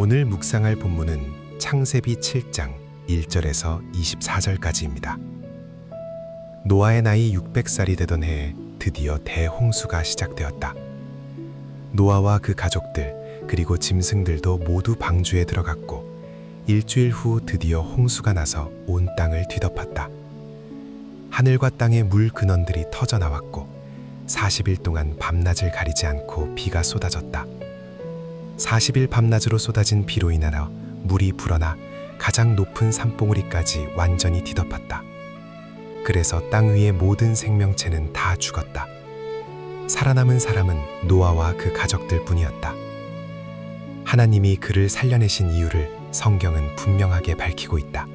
오늘 묵상할 본문은 창세기 7장 1절에서 24절까지입니다. 노아의 나이 600살이 되던 해에 드디어 대홍수가 시작되었다. 노아와 그 가족들 그리고 짐승들도 모두 방주에 들어갔고 일주일 후 드디어 홍수가 나서 온 땅을 뒤덮었다. 하늘과 땅의 물 근원들이 터져 나왔고 40일 동안 밤낮을 가리지 않고 비가 쏟아졌다. 40일 밤낮으로 쏟아진 비로 인하여 물이 불어나 가장 높은 산봉우리까지 완전히 뒤덮었다. 그래서 땅 위의 모든 생명체는 다 죽었다. 살아남은 사람은 노아와 그 가족들 뿐이었다. 하나님이 그를 살려내신 이유를 성경은 분명하게 밝히고 있다.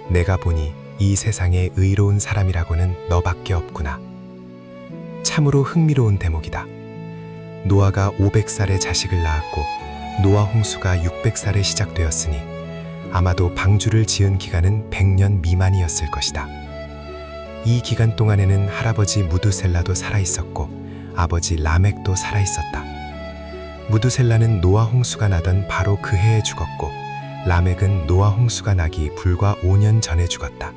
내가 보니 이 세상에 의로운 사람이라고는 너밖에 없구나. 참으로 흥미로운 대목이다. 노아가 500살에 자식을 낳았고 노아 홍수가 600살에 시작되었으니 아마도 방주를 지은 기간은 100년 미만이었을 것이다. 이 기간 동안에는 할아버지 무두셀라도 살아있었고 아버지 라멕도 살아있었다. 무두셀라는 노아 홍수가 나던 바로 그 해에 죽었고 라멕은 노아 홍수가 나기 불과 5년 전에 죽었다.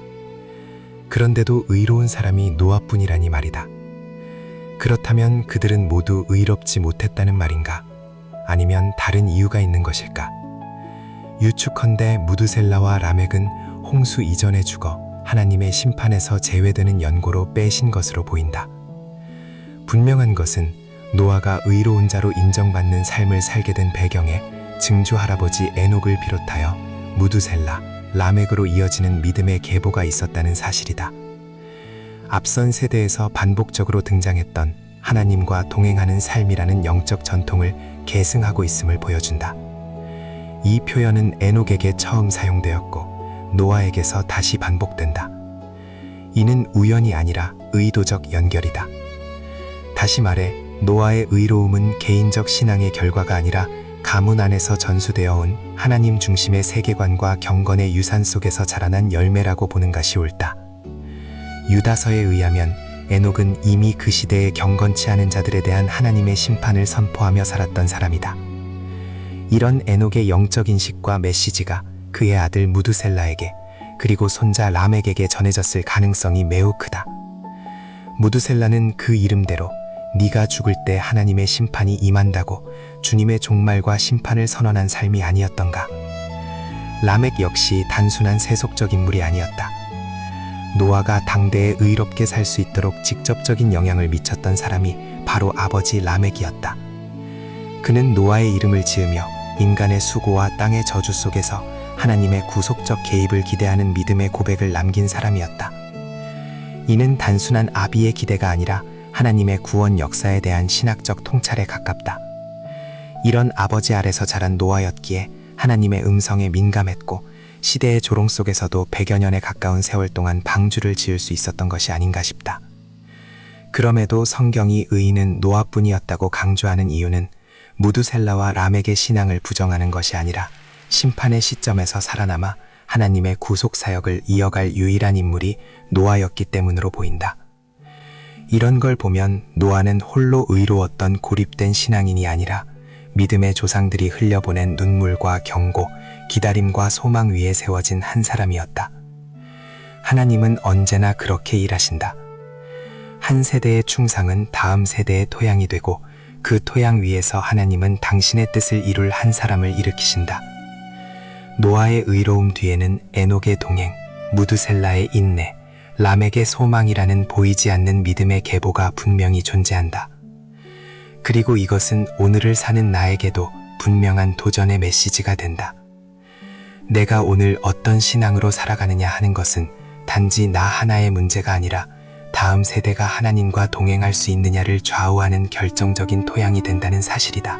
그런데도 의로운 사람이 노아뿐이라니 말이다. 그렇다면 그들은 모두 의롭지 못했다는 말인가? 아니면 다른 이유가 있는 것일까? 유축컨대 무두셀라와 라멕은 홍수 이전에 죽어 하나님의 심판에서 제외되는 연고로 빼신 것으로 보인다. 분명한 것은 노아가 의로운 자로 인정받는 삶을 살게 된 배경에 증조 할아버지 에녹을 비롯하여 무두셀라, 라멕으로 이어지는 믿음의 계보가 있었다는 사실이다. 앞선 세대에서 반복적으로 등장했던 하나님과 동행하는 삶이라는 영적 전통을 계승하고 있음을 보여준다. 이 표현은 에녹에게 처음 사용되었고 노아에게서 다시 반복된다. 이는 우연이 아니라 의도적 연결이다. 다시 말해 노아의 의로움은 개인적 신앙의 결과가 아니라 가문 안에서 전수되어 온 하나님 중심의 세계관과 경건의 유산 속에서 자라난 열매라고 보는 것이 옳다. 유다서에 의하면 에녹은 이미 그 시대에 경건치 않은 자들에 대한 하나님의 심판을 선포하며 살았던 사람이다. 이런 에녹의 영적 인식과 메시지가 그의 아들 무두셀라에게 그리고 손자 라멕에게 전해졌을 가능성이 매우 크다. 무두셀라는 그 이름대로 네가 죽을 때 하나님의 심판이 임한다고 주님의 종말과 심판을 선언한 삶이 아니었던가. 라멕 역시 단순한 세속적 인물이 아니었다. 노아가 당대에 의롭게 살 수 있도록 직접적인 영향을 미쳤던 사람이 바로 아버지 라멕이었다. 그는 노아의 이름을 지으며 인간의 수고와 땅의 저주 속에서 하나님의 구속적 개입을 기대하는 믿음의 고백을 남긴 사람이었다. 이는 단순한 아비의 기대가 아니라 하나님의 구원 역사에 대한 신학적 통찰에 가깝다. 이런 아버지 아래서 자란 노아였기에 하나님의 음성에 민감했고 시대의 조롱 속에서도 100여 년에 가까운 세월 동안 방주를 지을 수 있었던 것이 아닌가 싶다. 그럼에도 성경이 의인은 노아뿐이었다고 강조하는 이유는 무두셀라와 라멕의 신앙을 부정하는 것이 아니라 심판의 시점에서 살아남아 하나님의 구속 사역을 이어갈 유일한 인물이 노아였기 때문으로 보인다. 이런 걸 보면 노아는 홀로 의로웠던 고립된 신앙인이 아니라 믿음의 조상들이 흘려보낸 눈물과 경고, 기다림과 소망 위에 세워진 한 사람이었다. 하나님은 언제나 그렇게 일하신다. 한 세대의 충성은 다음 세대의 토양이 되고 그 토양 위에서 하나님은 당신의 뜻을 이룰 한 사람을 일으키신다. 노아의 의로움 뒤에는 에녹의 동행, 무두셀라의 인내, 라멕의 소망이라는 보이지 않는 믿음의 계보가 분명히 존재한다. 그리고 이것은 오늘을 사는 나에게도 분명한 도전의 메시지가 된다. 내가 오늘 어떤 신앙으로 살아가느냐 하는 것은 단지 나 하나의 문제가 아니라 다음 세대가 하나님과 동행할 수 있느냐를 좌우하는 결정적인 토양이 된다는 사실이다.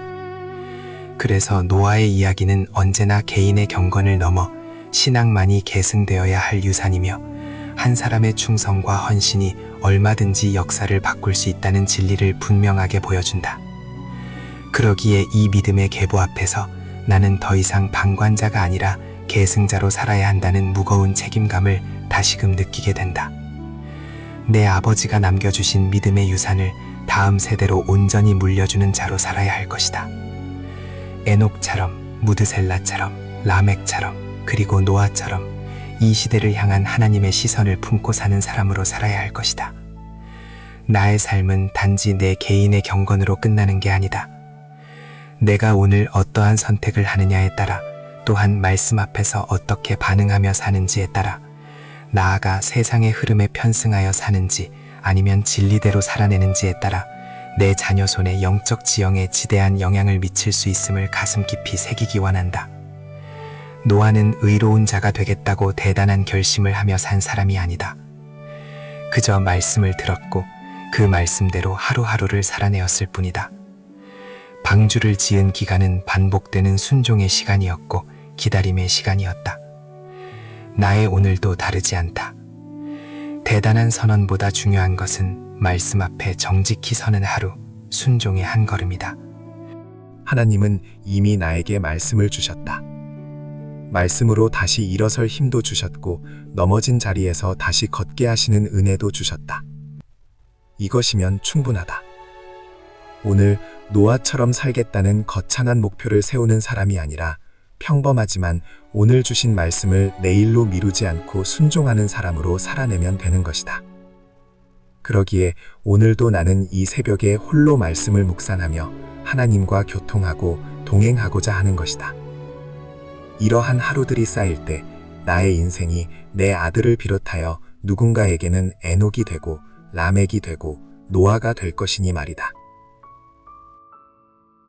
그래서 노아의 이야기는 언제나 개인의 경건을 넘어 신앙만이 계승되어야 할 유산이며 한 사람의 충성과 헌신이 얼마든지 역사를 바꿀 수 있다는 진리를 분명하게 보여준다. 그러기에 이 믿음의 계보 앞에서 나는 더 이상 방관자가 아니라 계승자로 살아야 한다는 무거운 책임감을 다시금 느끼게 된다. 내 아버지가 남겨주신 믿음의 유산을 다음 세대로 온전히 물려주는 자로 살아야 할 것이다. 에녹처럼 무드셀라처럼, 라멕처럼, 그리고 노아처럼 이 시대를 향한 하나님의 시선을 품고 사는 사람으로 살아야 할 것이다. 나의 삶은 단지 내 개인의 경건으로 끝나는 게 아니다. 내가 오늘 어떠한 선택을 하느냐에 따라, 또한 말씀 앞에서 어떻게 반응하며 사는지에 따라, 나아가 세상의 흐름에 편승하여 사는지 아니면 진리대로 살아내는지에 따라 내 자녀 손의 영적 지형에 지대한 영향을 미칠 수 있음을 가슴 깊이 새기기 원한다. 노아는 의로운 자가 되겠다고 대단한 결심을 하며 산 사람이 아니다. 그저 말씀을 들었고 그 말씀대로 하루하루를 살아내었을 뿐이다. 방주를 지은 기간은 반복되는 순종의 시간이었고 기다림의 시간이었다. 나의 오늘도 다르지 않다. 대단한 선언보다 중요한 것은 말씀 앞에 정직히 서는 하루, 순종의 한 걸음이다. 하나님은 이미 나에게 말씀을 주셨다. 말씀으로 다시 일어설 힘도 주셨고 넘어진 자리에서 다시 걷게 하시는 은혜도 주셨다. 이것이면 충분하다. 오늘 노아처럼 살겠다는 거창한 목표를 세우는 사람이 아니라 평범하지만 오늘 주신 말씀을 내일로 미루지 않고 순종하는 사람으로 살아내면 되는 것이다. 그러기에 오늘도 나는 이 새벽에 홀로 말씀을 묵상하며 하나님과 교통하고 동행하고자 하는 것이다. 이러한 하루들이 쌓일 때 나의 인생이 내 아들을 비롯하여 누군가에게는 에녹이 되고 라멕이 되고 노아가 될 것이니 말이다.